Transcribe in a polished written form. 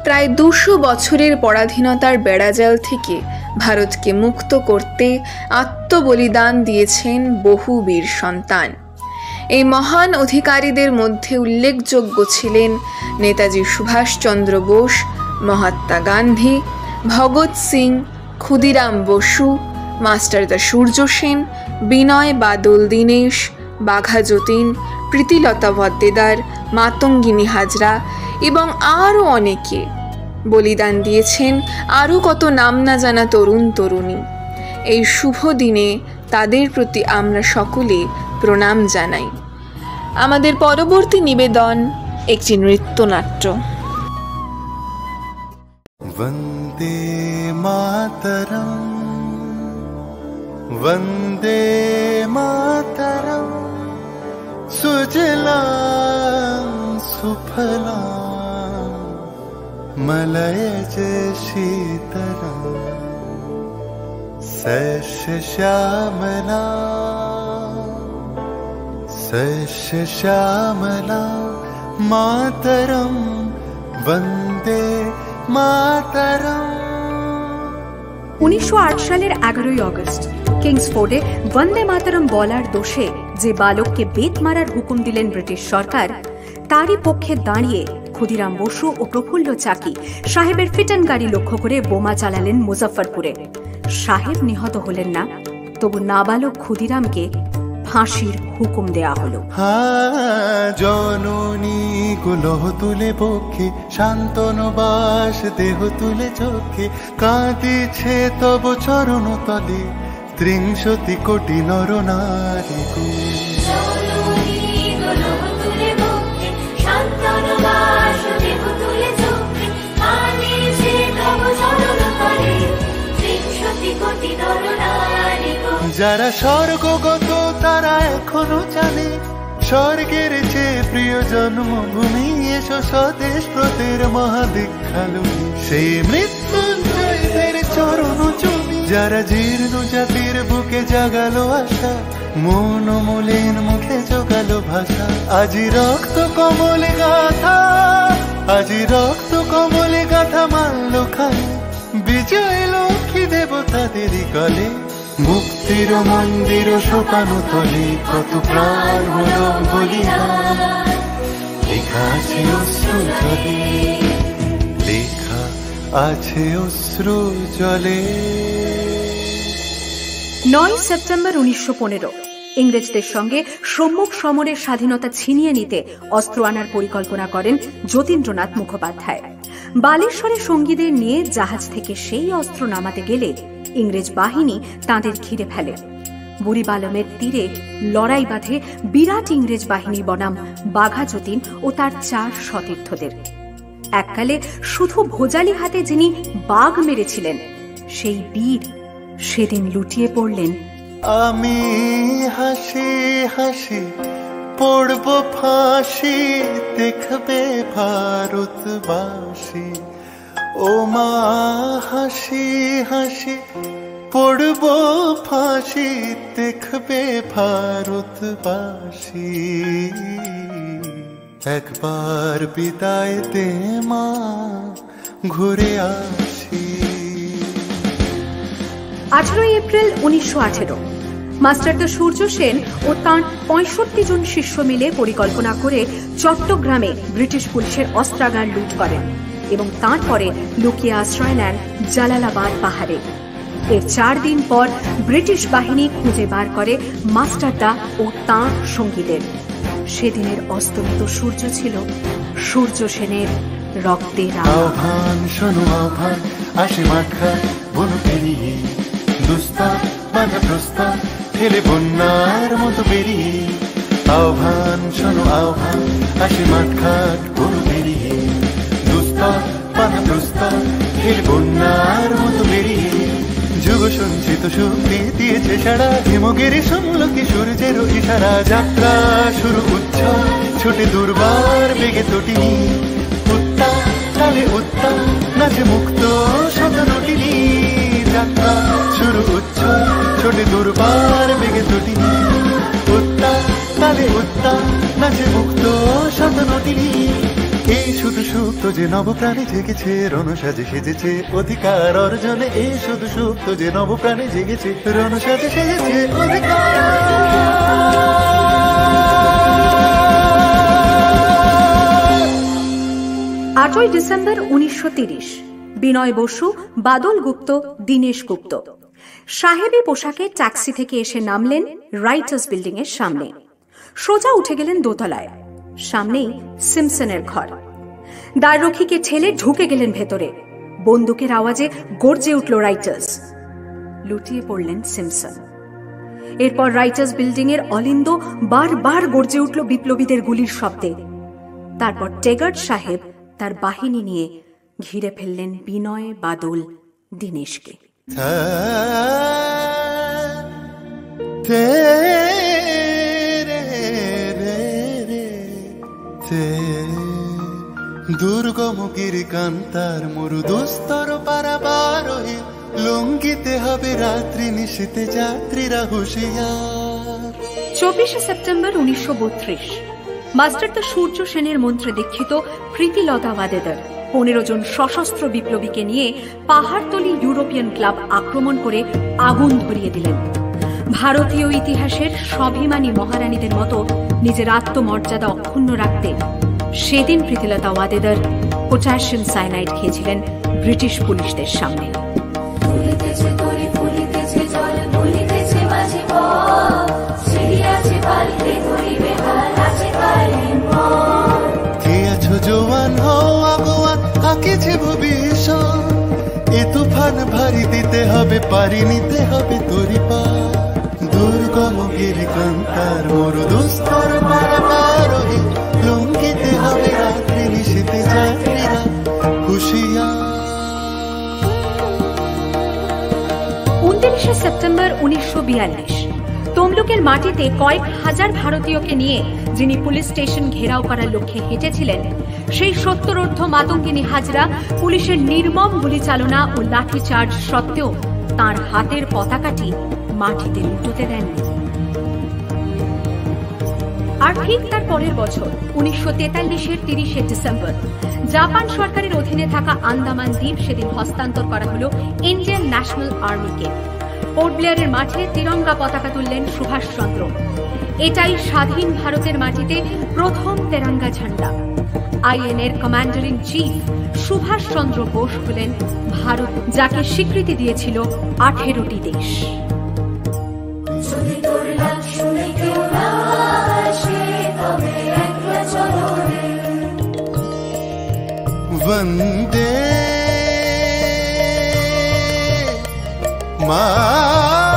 প্রায় 200 বছরের পরাধীনতার বেড়াজাল থেকে ভারতকে মুক্ত করতে আত্মবলিদান দিয়েছেন বহু বীর সন্তান। এই মহান অধিকারীদের মধ্যে উল্লেখযোগ্য ছিলেন নেতাজি সুভাষচন্দ্র বোস, মহাত্মা গান্ধী, ভগৎ সিং, ক্ষুদিরাম বসু, মাস্টারদা সূর্য সেন, বিনয় বাদল দীনেশ, বাঘা যতীন, প্রীতিলতা ওয়াদ্দেদার, মাতঙ্গিনী হাজরা এবং আরও অনেকে। বলিদান দিয়েছেন আরও কত নাম না জানা তরুণ তরুণী। এই শুভ দিনে তাদের প্রতি আমরা সকলে প্রণাম জানাই। আমাদের পরবর্তী নিবেদন একটি নৃত্যনাট্য। वन्दे मातरम् वन्दे मातरम् सुजलां सुफलां मलयज शीतलां सस्यश्यामलां मातरं वन्दे मातरम। 1908 সালের 11ই আগস্ট কিংসফোর্ডে বন্দে মাতরম বলার দোষে যে বালককে বেত মারার হুকুম দিলেন ব্রিটিশ সরকার, তারই পক্ষে দাঁড়িয়ে ক্ষুদিরাম বসু ও প্রফুল্ল চাকি সাহেবের ফিটন গাড়ি লক্ষ্য করে বোমা চালালেন মুজফ্ফরপুরে। সাহেব নিহত হলেন না, তবু নাবালক ক্ষুদিরামকে ফাঁসির হুকুম দেয়া হলো। জননী গুলহ তুলে বক্ষে, শান্তনু বাস দেহ তুলে চোখে, কাঁদিছে তব চরণ তলে 30 কোটি নর নারী। যারা স্বর্গগত তারা এখনো জানে, স্বর্গের চেয়ে প্রিয় জন্মভূমি, এসো স্বদেশ প্রতের মহাদীক্ষালু, সেই মৃত্যুঞ্জয়দের চরণ চুমি। যারা জীর্ণ জাতির বুকে জাগালো আশা, মন মলিন মুখে জোগালো ভাষা, আজি রক্ত কমলে গাথা, আজি রক্ত কমলে গাথা মানলো খালি, বিজয় লক্ষ্মী দেবতাদের কলে। মুক্তির মন্দির শোকানো তলে কত প্রাণ হলো বলিদান, লেখা আছে অশ্রু জলে, লেখা আছে অশ্রু জলে। 9 সেপ্টেম্বর 1915 ইংরেজদের সঙ্গে সম্মুখ সমরের স্বাধীনতা ছিনিয়ে নিতে অস্ত্র আনার পরিকল্পনা করেন যতীন্দ্রনাথ মুখোপাধ্যায়। বালেশ্বরে সঙ্গীদের নিয়ে জাহাজ থেকে সেই অস্ত্র নামাতে গেলে ইংরেজ বাহিনী তাঁদের ঘিরে ফেলে। বুড়িবালমের তীরে লড়াই বাঁধে বিরাট ইংরেজ বাহিনী বনাম বাঘা যতীন ও তার 4 সতীর্থদের। এককালে শুধু ভোজালি হাতে যিনি বাঘ মেরেছিলেন, সেই বীর সেদিন লুটিয়ে পড়লেন। আমি হাসি হাসি পড়ব ফাঁসি, দেখবে ভারতবাসী, ও মা হাসি হাসি পড়ব ফাঁসি, দেখবে ভারতবাসী। একবার বিদায় দে মা, ঘুরে আসি। 18 এপ্রিল 1918 মাস্টারদা সূর্য সেন ও তাঁর 65 জন শিষ্য মিলে পরিকল্পনা করে চট্টগ্রামে ব্রিটিশ পুলিশের অস্ত্রাগার লুট করেন এবং তারপরে লুকিয়ে আশ্রয় নেন জালালাবাদ পাহাড়ে। এর 4 দিন পর ব্রিটিশ বাহিনী খুঁজে বার করে মাস্টারদা ও তাঁর সঙ্গীদের। সেদিনের অস্তমিত সূর্য ছিল সূর্য সেনের রক্তের আহ্বান। শোনো আহ্বান, আসে মাঠা বনু পেরিয়ে, দুস্তার বাধা প্রস্তার ফেলে বন্যার মতো বেরিয়ে। আহ্বান শোনো আহ্বান, আসে মাঠঘাট বনু পেরিয়ে, দুস্তার বাধা প্রস্তার ফেলে বন্যার মতো বেরিয়ে। যুগ সঞ্চিত শক্তি দিয়েছে সারা, হিমগিরি সমলকে সূর্যের ইশারা। যাত্রা শুরু উচ্ছ্বাস, ছোটে দুর্বার বেগে তটিনী, উত্তা তালে উত্তা নাচে মুক্ত শত নটিনী। যাত্রা শুরু উচ্ছ্বাস, ছোটে দুর্বার বেগে তটিনী, উত্তা তালে উত্তা নাচে মুক্ত শত নটিনী। এই শুধু সুপ্ত যে নবপ্রাণে জেগেছে, রণসাজে সেজেছে অধিকার অর্জনে। এই শুধু সুপ্ত যে নবপ্রাণে জেগেছে, রণসাজে সেজেছে অধিকার। 8ই ডিসেম্বর 1930 বিনয় বসু, বাদল গুপ্ত, দীনেশ গুপ্ত সাহেবী পোশাকে ট্যাক্সি থেকে এসে নামলেন রাইটার্স বিল্ডিং এর সামনে। সোজা উঠে গেলেন দোতলায়। সামনেই সিমসনের ঘর। দ্বাররক্ষীকে ঠেলে ঢুকে গেলেন ভেতরে। বন্দুকের আওয়াজে গর্জে উঠল রাইটার্স। লুটিয়ে পড়লেন সিমসন। এরপর রাইটার্স বিল্ডিং এর অলিন্দ বারবার গর্জে উঠল বিপ্লবীদের গুলির শব্দে। তারপর টেগার্ট সাহেব তার বাহিনী নিয়ে ঘিরে ফেললেন বিনয়, বাদল, দীনেশকে। দুর্গম গিরিকান্তার মরু দুস্তর পারাবার হয়ে লঙ্ঘিতে হবে রাত্রি নিশীতে যাত্রীরা হুঁশিয়ার। 24শে সেপ্টেম্বর 1932 মাস্টার দ্য সূর্য সেনের মন্ত্রে দীক্ষিত প্রীতিলতা ওয়াদেদার 15 জন সশস্ত্র বিপ্লবীকে নিয়ে পাহাড়তলি ইউরোপিয়ান ক্লাব আক্রমণ করে আগুন ধরিয়ে দিলেন। ভারতীয় ইতিহাসের স্বাভিমানী মহারানীদের মতো নিজের আত্মমর্যাদা অক্ষুণ্ণ রাখতে সেদিন প্রীতিলতা ওয়াদেদার পটাশিয়াম সায়ানাইড খেয়েছিলেন ব্রিটিশ পুলিশদের সামনে। জোয়ান হও আগুয়ান আঁকেছে ভবিষ্যৎ, এ তুফান ভারী দিতে হবে, পারি নিতে হবে তোরি পা। দুর্গম গিরিকান্তার মরু দুস্তর পারাবার হয়ে লঙ্ঘিতে হবে রাত্রি নিশীতে যাত্রীরা হুঁশিয়ার। 29শে সেপ্টেম্বর 1942 তমলুকের মাটিতে কয়েক হাজার ভারতীয়কে নিয়ে যিনি পুলিশ স্টেশন ঘেরাও করার লক্ষ্যে হেঁটেছিলেন, সেই সত্তরোর্ধ্ব মাতঙ্গিনী হাজরা পুলিশের নির্মম গুলিচালনা ও লাঠিচার্জ সত্ত্বেও তার হাতের পতাকাটি মাটিতে লুটোতে দেননি। আর ঠিক তার পরের বছর 1943-এর 30শে ডিসেম্বর জাপান সরকারের অধীনে থাকা আন্দামান দ্বীপ সেদিন হস্তান্তর করা হলো ইন্ডিয়ান ন্যাশনাল আর্মিকে। পোর্ট ব্লেয়ারের মাঠে তিরঙ্গা পতাকা তুললেন সুভাষচন্দ্র। এটাই স্বাধীন ভারতের মাটিতে প্রথম তেরঙ্গা ঝান্ডা। আইএনএর commander in chief Subhash Chandra Bose হলেন ভারত, যাকে স্বীকৃতি দিয়েছিল 18টি দেশ। वंदे मातरम।